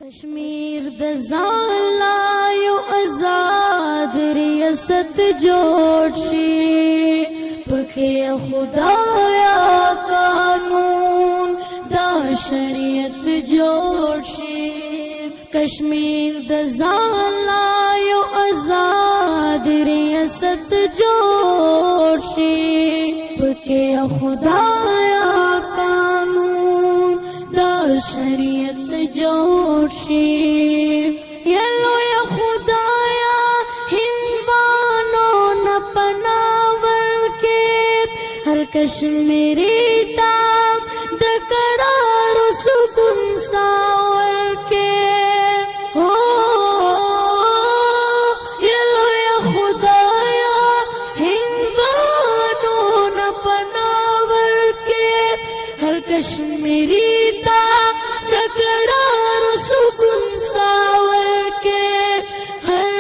کشمیر د ځان لا یو آزاد ریاست جوړ شي پکې خدایا قانون دا شریعت جوړ شي کشمیر د ځان لا یو آزاد ریاست جوړ شي پکې خدایا قانون دا شریعت جوړ شي یلو یا خدایا هندوانو نه پناور کې هر کشمیری تا د قرار سکون ساور کې یلو یا خدایا هندوانو نه پناور کې هر کشمیری تا قرار سکون ساور کے ہر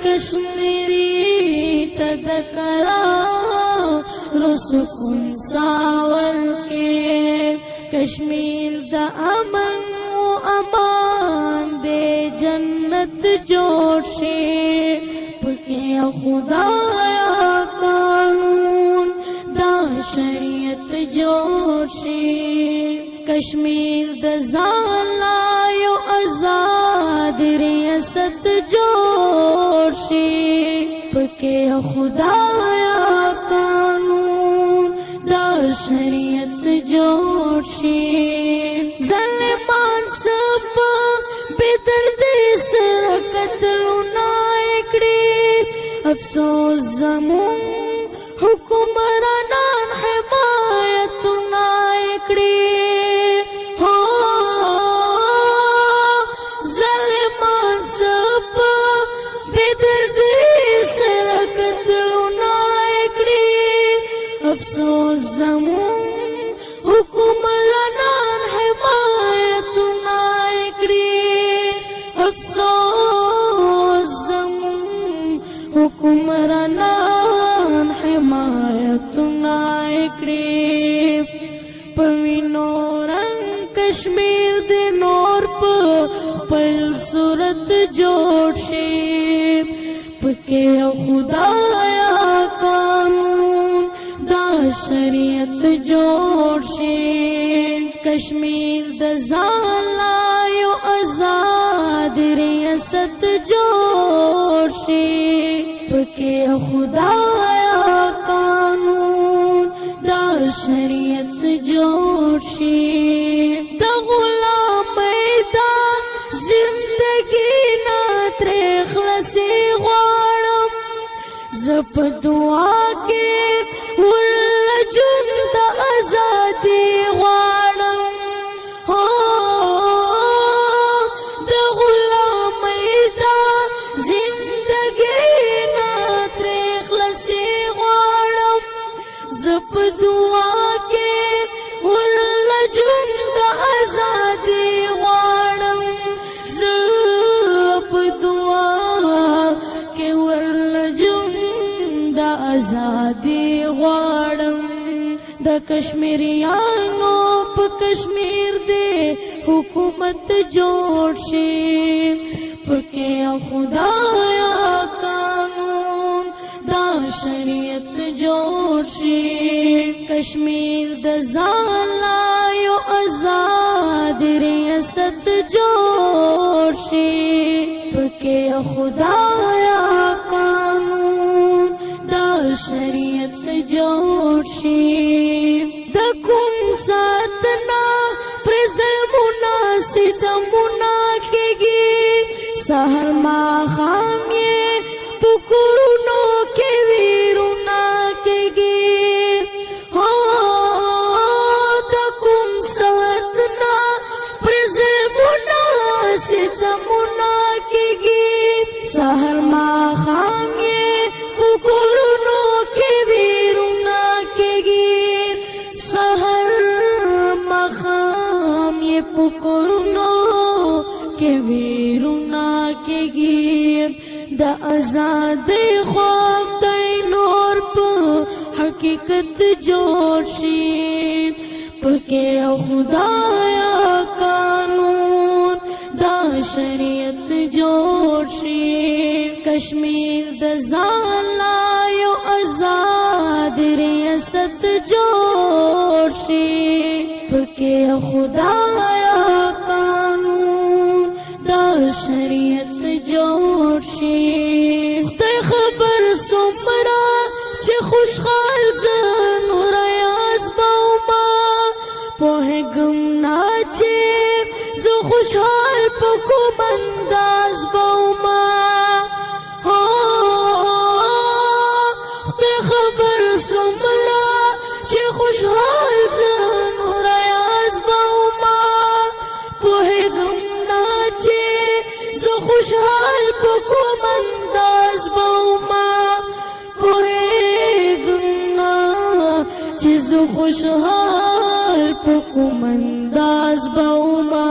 کشمیری تد قرار سکون ساور کے کشمیر دا امن و امان دے جنت جوڑ شے پکے خدایا قانون دا شریعت جوڑ شے کشمیر د ځان لا یو آزاد ریاست جوړ شي پکې خدایا قانون دا شریعت جوړ شي ظالمان سب بے دردی سره قتلونه کړي افسوس زمون حکمرانان حمایتونه کړي افسوس زمون حکمرانان حمایتونه کړي افسوس زمون حکمرانان حمایتونه کړي په وینو رنګ کشمیر د نور په خپل صورت جوړ شي پکې خدایا قانون شریعت جوړ شي کشمیر د ځان لا یو آزاد ریاست جوړ شي پکې خدایا قانون دا شریعت جوړ شي د غلامۍ دا زندګي نه ترې خلاصي غواړم زه په دعا کې ژوند د ازادي غواړم د غلامۍ دا زندګي نه ترې خلاصي غواړم زه په دعا کې ورله ژوند د ازادي غواړم زه په دعا کې ورله ژوند د ازادي غواړم د کشمیریانو په کشمیر دې حکومت جوړ شي پکې خدایا قانون دا شریعت جوړ شي کشمیر د ځان لا یو آزاد ریاست جوړ شي پکې خدایا قانون دا شریعت جوړ شي د کوم ساتنا پر ظلمونه ستمونه کېږي سحر ماښام یې په کورونو کې ویرونه کېږي د کوم ساتنا پر ظلمونه ستمونه کېږي سحر ماښام یې په کورونو کې ویرونه کېږي سحر ماښام یې په کورونو کې ویرونه کېږي د ازادۍ خواب دی نور په حقیقت جوړ شي پکې خدایا قانون شریعت جوړ شي کشمیر د ځان لا یو آزاد ریاست جوړ شي پکې خدایا قانون دا شریعت جوړ شي خدای خبر څومره چې خوشحال زن ریاض باوما پوهېږم نه چې زه خوشحال په کوم انداز باوما خدای خبر څومره چې خوشحال زن ریاض باوما پوهېږم نه چې زه خوشحال په کوم انداز باوما زه خوشحال په کوم انداز باوما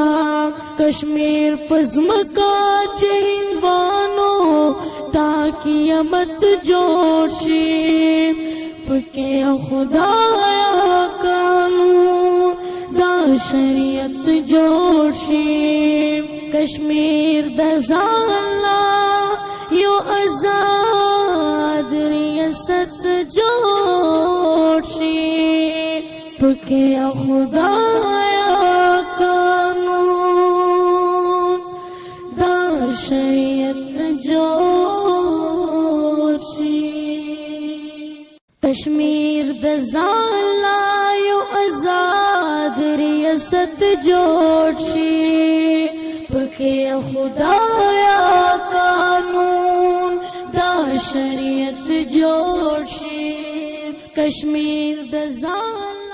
کشمیر پزمکا چې هندوانو دا قیامت جوړ شي پکې خدایا قانون دا شریعت جوړ شي کشمیر د ځان لا یو آزاد ریاست جوړ شي پکې خدایا قانون دا شریعت جوړ شي کشمیر د ځان لا یو آزاد ریاست جوړ شي پکې خدایا قانون دا شریعت جوړ شي کشمیر د ځان